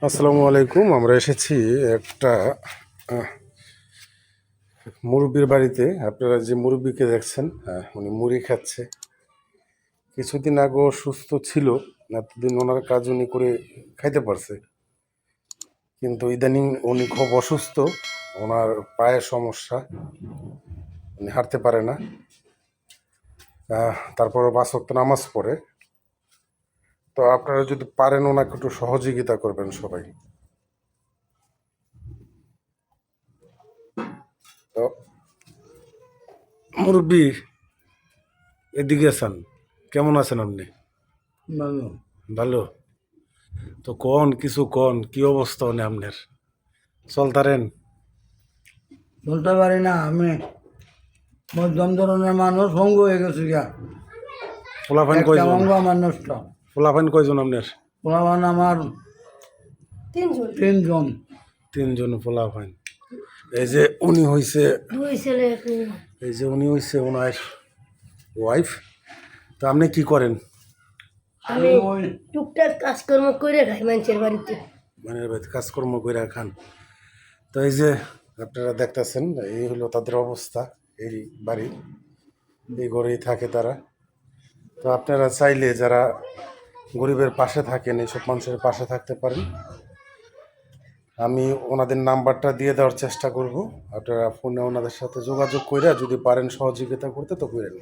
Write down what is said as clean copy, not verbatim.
আসসালামু আলাইকুম। আমরা এসেছি একটা মুরব্বির বাড়িতে। আপনারা যে মুরব্বিকে দেখছেন, উনি মুড়ি খাচ্ছে। কিছুদিন আগে সুস্থ ছিল, এতদিন ওনার কাজ উনি করে খাইতে পারছে, কিন্তু ইদানিং উনি খুব অসুস্থ। ওনার পায়ের সমস্যা, উনি হাঁটতে পারে না। তারপরে 5 ওয়াক্ত নামাজ পড়ে। তো আপনারা যদি পারেন ওনাকে একটু সহযোগিতা করবেন সবাই। তো মুরব্বি, এদিকে আছেন, কেমন আছেন আপনি? ভালো। ভালো। তো কিছু কি অবস্থা মানে আপনার? চলতারেন? বলতে পারি না, আমি মধ্যম ধরনের মানুষ, ভঙ্গ হয়ে গেছি গা। পোলাপাইন একটা কয়জন? অঙ্গ আমার নষ্ট। পোলাপাইন কয়জন আপনার? পোলাপান আমার তিনজন। 3 জন পোলাপাইন। এই যে উনি হইছে, দুই ছেলে এই যে উনি হইছে ওনার ওয়াইফ। তো আপনি কি করেন? আমি টুকটাক কাজকর্ম করে খাই মানুষের বাড়িতে। মানে কাজকর্ম করে খান। তো এই যে আপনারা দেখতেছেন, এই হলো তাদের অবস্থা। এই বাড়ি, এই ঘরেই থাকে তারা। তো আপনারা চাইলে যারা গরিবের পাশে থাকেন, এইসব মানুষের পাশে থাকতে পারেন। আমি ওনাদের নাম্বারটা দিয়ে দেওয়ার চেষ্টা করব। আপনারা ফোনে ওনাদের সাথে যোগাযোগ করে যদি পারেন সহযোগিতা করতে তো করেন।